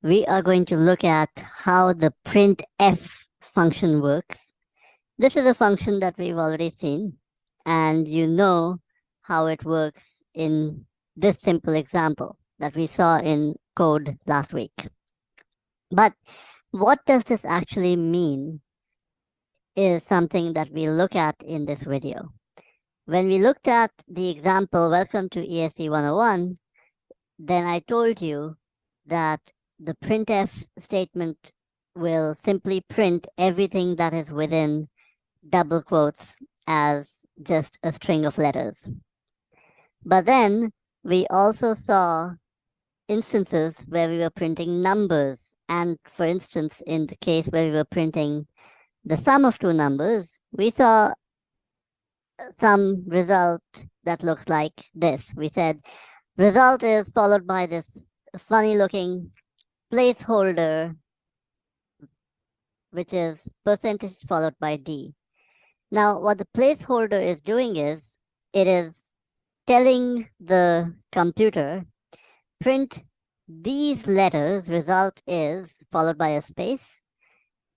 we are going to look at how the printf function works. This is a function that we've already seen, and you know how it works in this simple example that we saw in code last week. But what does this actually mean is something that we look at in this video. When we looked at the example, welcome to ESE 101, then I told you that the printf statement will simply print everything that is within double quotes as just a string of letters. But then we also saw instances where we were printing numbers. And for instance, in the case where we were printing the sum of two numbers, we saw some result that looks like this. We said result is followed by this funny looking placeholder, which is percentage followed by D. Now, what the placeholder is doing is it is telling the computer print these letters, result is followed by a space,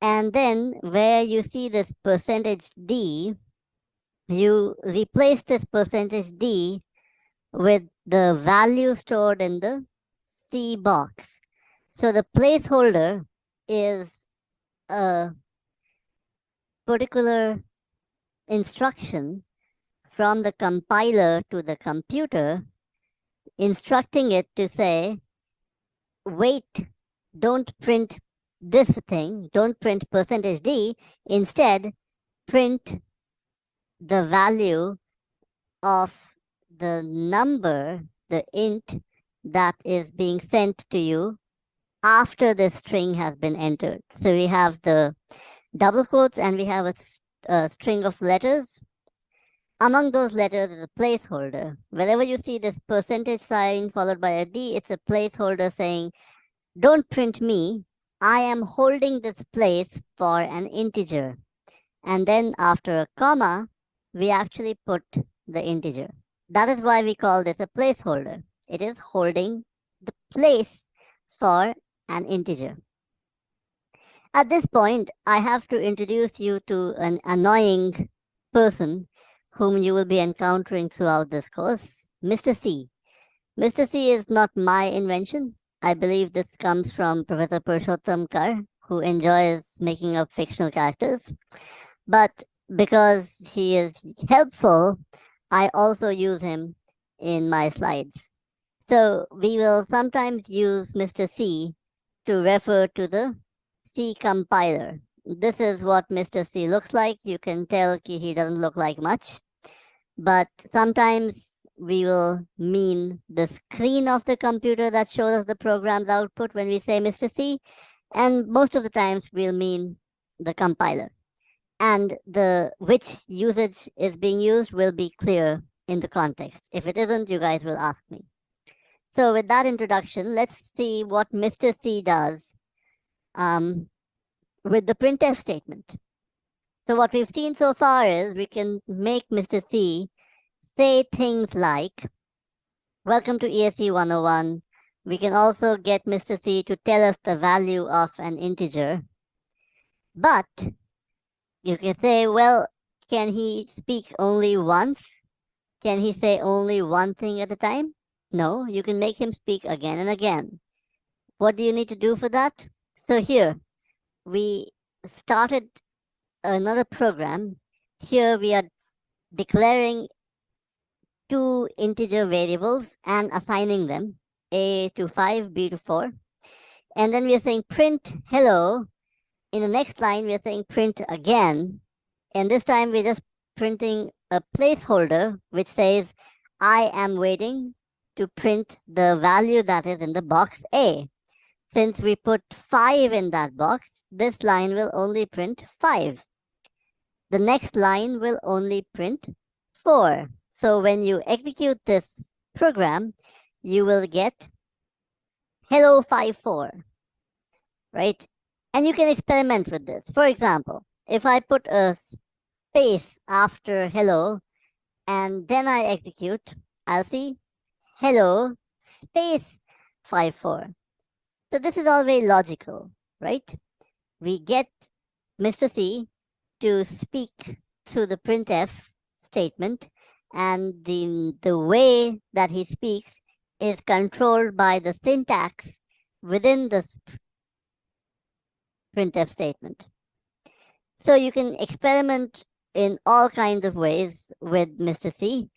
and then where you see this percentage D, you replace this percentage D with the value stored in the C box. So the placeholder is a particular instruction from the compiler to the computer, instructing it to say, wait, don't print this thing, don't print percentage D, instead print the value of the number, the int that is being sent to you after the string has been entered. So we have the double quotes and we have a string of letters. Among those letters is a placeholder. Whenever you see this percentage sign followed by a D, it's a placeholder saying, don't print me, I am holding this place for an integer. And then after a comma, we actually put the integer. That is why we call this a placeholder. It is holding the place for an integer. At this point, I have to introduce you to an annoying person whom you will be encountering throughout this course, Mr. C. Mr. C is not my invention. I believe this comes from Professor Purushottam Kar, who enjoys making up fictional characters. But because he is helpful, I also use him in my slides. So we will sometimes use Mr. C to refer to the C compiler. This is what Mr. C looks like. You can tell he doesn't look like much, but sometimes we will mean the screen of the computer that shows us the program's output when we say Mr. C, and most of the times we'll mean the compiler. And the which usage is being used will be clear in the context. If it isn't, you guys will ask me. So with that introduction, let's see what Mr. C does with the printf statement. So what we've seen so far is we can make Mr. C say things like, welcome to ESE 101. We can also get Mr. C to tell us the value of an integer. But you can say, well, can he speak only once? Can he say only one thing at a time? No, you can make him speak again and again. What do you need to do for that? So here, we started another program. Here we are declaring two integer variables and assigning them, A to 5, B to 4. And then we are saying print hello. In the next line, we are saying print again. And this time we're just printing a placeholder which says, I am waiting to print the value that is in the box A. Since we put 5 in that box, this line will only print 5. The next line will only print 4. So when you execute this program, you will get hello 54, right? And you can experiment with this. For example, if I put a space after hello and then I execute, I'll see hello space 54. So this is all very logical, right? We get Mr. C to speak through the printf statement, and the way that he speaks is controlled by the syntax within the printf statement. So you can experiment in all kinds of ways with Mr. C,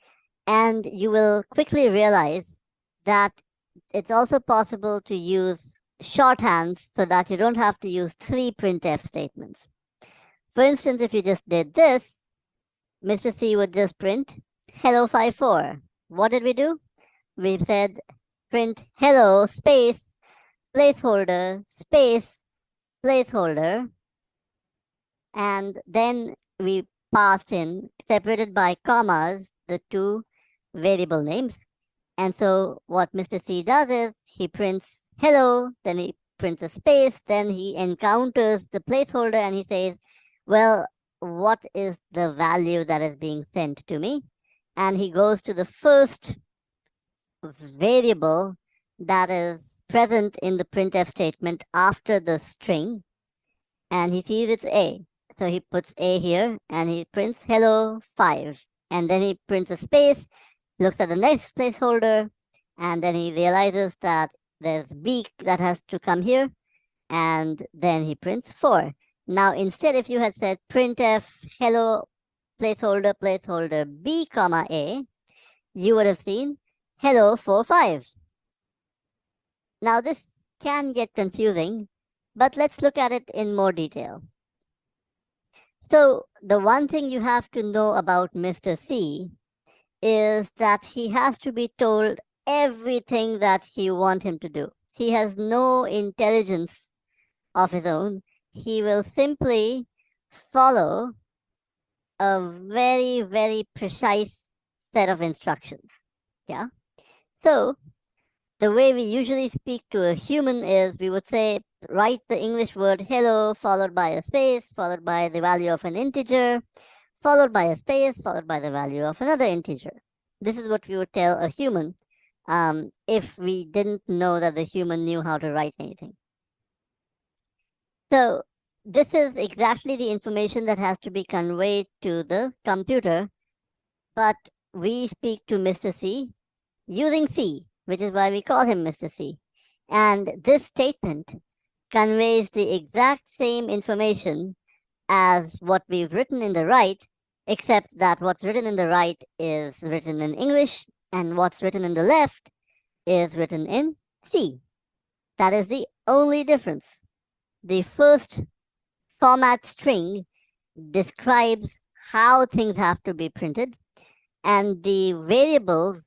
and you will quickly realize that it's also possible to use shorthands so that you don't have to use 3 printf statements. For instance, if you just did this, Mr. C would just print hello 54. What did we do? We said print hello space placeholder space placeholder, and then we passed in, separated by commas, the 2 variable names. And so what Mr. C does is he prints hello, then he prints a space, then he encounters the placeholder and he says, well, what is the value that is being sent to me? And he goes to the first variable that is present in the printf statement after the string, and he sees it's A. So he puts A here and he prints hello 5. And then he prints a space, looks at the next placeholder, and then he realizes that there's B that has to come here, and then he prints 4. Now, instead, if you had said printf hello placeholder B comma A, you would have seen hello 4 5. Now, this can get confusing, but let's look at it in more detail. So the one thing you have to know about Mr. C is that he has to be told everything that you want him to do. He has no intelligence of his own. He will simply follow a very, very precise set of instructions. Yeah. So the way we usually speak to a human is we would say, write the English word hello, followed by a space, followed by the value of an integer, followed by a space, followed by the value of another integer. This is what we would tell a human if we didn't know that the human knew how to write anything. So this is exactly the information that has to be conveyed to the computer, but we speak to Mr. C using C, which is why we call him Mr. C. And this statement conveys the exact same information as what we've written in the right, except that what's written in the right is written in English, and what's written in the left is written in C. That is the only difference. The first format string describes how things have to be printed, and the variables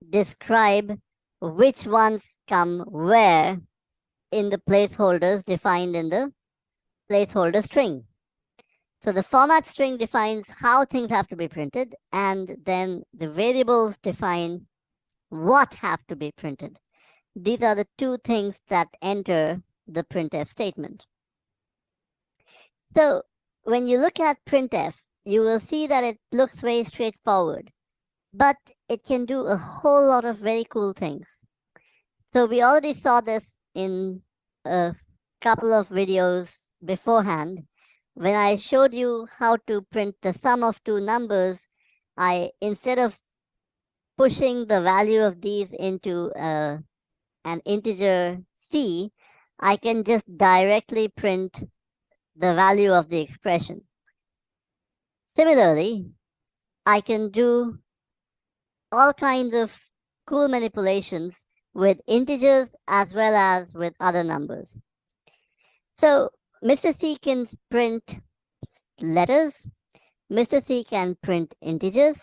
describe which ones come where in the placeholders defined in the placeholder string. So the format string defines how things have to be printed, and then the variables define what have to be printed. These are the 2 things that enter the printf statement. So when you look at printf, you will see that it looks very straightforward, but it can do a whole lot of very cool things. So we already saw this in a couple of videos beforehand. When I showed you how to print the sum of 2 numbers, instead of pushing the value of these into an integer C, I can just directly print the value of the expression. Similarly, I can do all kinds of cool manipulations with integers as well as with other numbers. So Mr. C can print letters. Mr. C can print integers.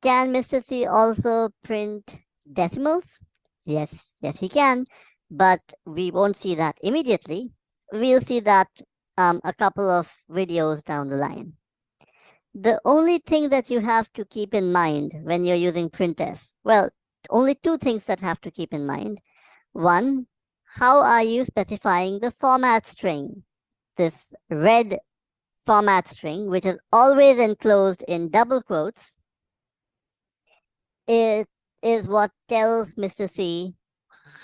Can Mr. C also print decimals? Yes, he can, but we won't see that immediately. We'll see that a couple of videos down the line. The only thing that you have to keep in mind when you're using printf, well, only 2 things that have to keep in mind. One, how are you specifying the format string? This red format string, which is always enclosed in double quotes, it is what tells Mr. C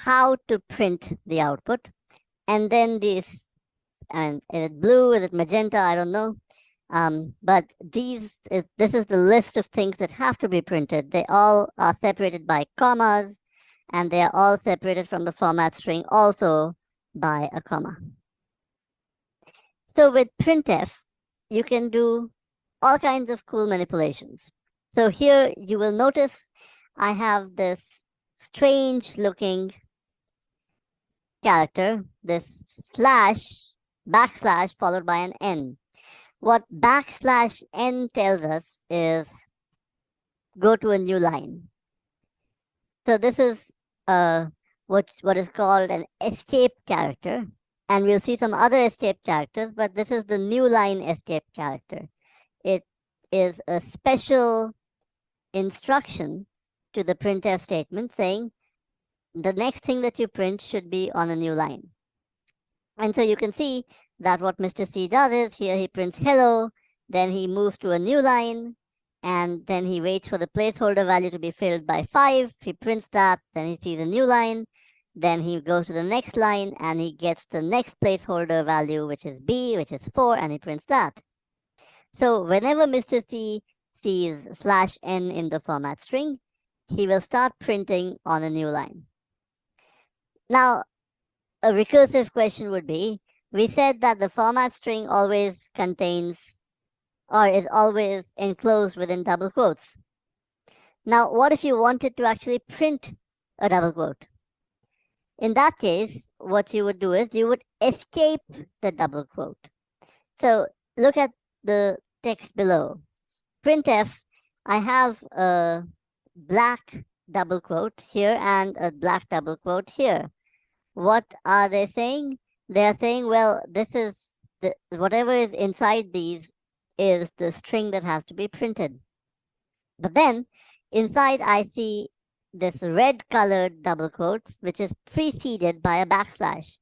how to print the output. and then these, and is it blue, is it magenta, I don't know. But this is the list of things that have to be printed. They all are separated by commas, and they are all separated from the format string also by a comma. So with printf, you can do all kinds of cool manipulations. So here you will notice I have this strange looking character, this backslash followed by an N. What backslash N tells us is go to a new line. So this is what is called an escape character. And we'll see some other escape characters, but this is the new line escape character. It is a special instruction to the printf statement saying the next thing that you print should be on a new line. And so you can see that what Mr. C does is here he prints hello, then he moves to a new line, and then he waits for the placeholder value to be filled by 5. He prints that, then he sees a new line, then he goes to the next line and he gets the next placeholder value, which is B, which is 4, and he prints that. So whenever Mr. C sees /n in the format string, he will start printing on a new line. Now, a recursive question would be, we said that the format string always contains or is always enclosed within double quotes. Now, what if you wanted to actually print a double quote? In that case, what you would do is you would escape the double quote. So look at the text below. Printf, I have a black double quote here and a black double quote here. What are they saying? They are saying, well, this is whatever is inside these is the string that has to be printed. But then inside I see this red colored double quote, which is preceded by a backslash.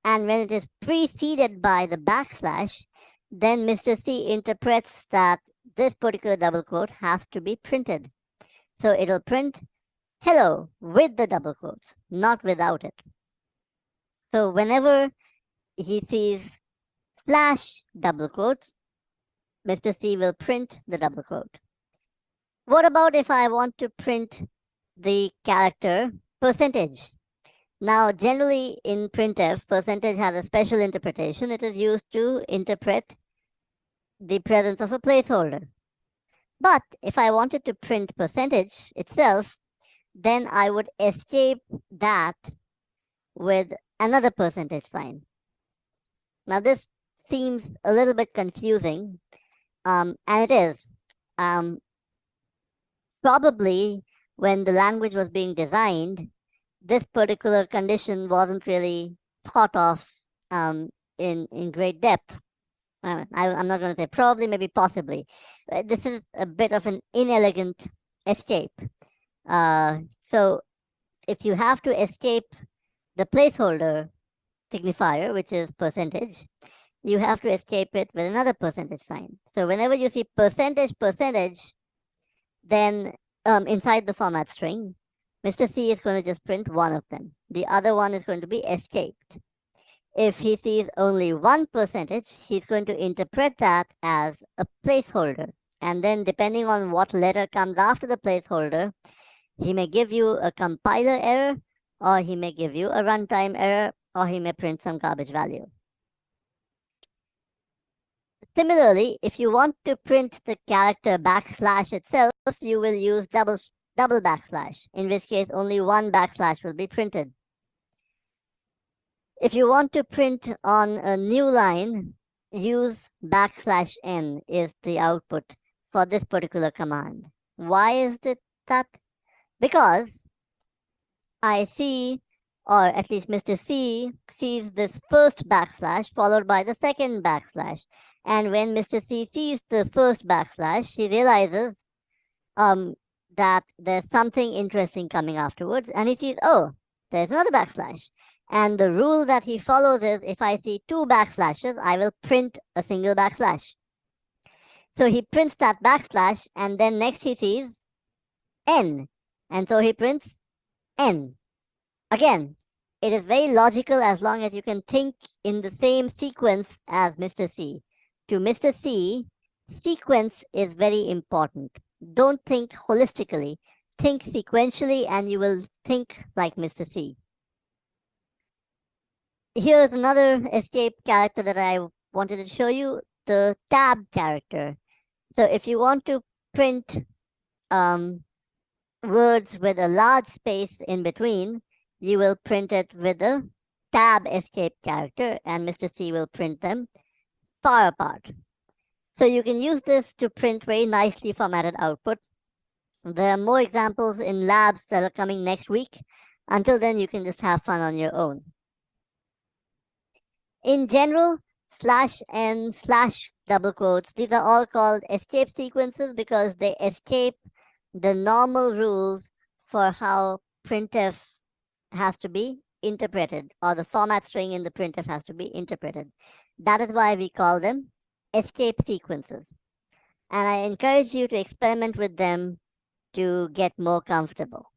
And when it is preceded by the backslash, then Mr. C interprets that this particular double quote has to be printed. So it'll print hello with the double quotes, not without it. So whenever he sees slash double quotes, Mr. C will print the double quote. What about if I want to print the character percentage? Now, generally in printf, percentage has a special interpretation. It is used to interpret the presence of a placeholder. But if I wanted to print percentage itself, then I would escape that with another percentage sign. Now, this seems a little bit confusing, and it is. Probably when the language was being designed, this particular condition wasn't really thought of in great depth. I'm not going to say probably, maybe possibly. This is a bit of an inelegant escape. So if you have to escape the placeholder signifier, which is percentage, you have to escape it with another percentage sign. So whenever you see percentage, then inside the format string, Mr. C is going to just print one of them. The other one is going to be escaped. If he sees only 1%, he's going to interpret that as a placeholder. And then depending on what letter comes after the placeholder, he may give you a compiler error, or he may give you a runtime error, or he may print some garbage value. Similarly, if you want to print the character backslash itself, you will use double backslash, in which case only one backslash will be printed. If you want to print on a new line, use \n is the output for this particular command. Why is it that? Because I see, or at least Mr. C sees this first backslash followed by the second backslash. And when Mr. C sees the first backslash, he realizes that there's something interesting coming afterwards. And he sees, oh, there's another backslash. And the rule that he follows is if I see two backslashes, I will print a single backslash. So he prints that backslash, and then next he sees N. And so he prints N. Again, It is very logical as long as you can think in the same sequence as Mr. C. To Mr. C, sequence is very important. Don't think holistically. Think sequentially and you will think like Mr. C. Here's another escape character that I wanted to show you, the tab character. So if you want to print words with a large space in between, you will print it with a tab escape character, and Mr. C will print them far apart. So you can use this to print very nicely formatted output. There are more examples in labs that are coming next week. Until then, you can just have fun on your own. In general, /n /double quotes, these are all called escape sequences because they escape the normal rules for how printf has to be interpreted, or the format string in the printf has to be interpreted. That is why we call them escape sequences. And I encourage you to experiment with them to get more comfortable.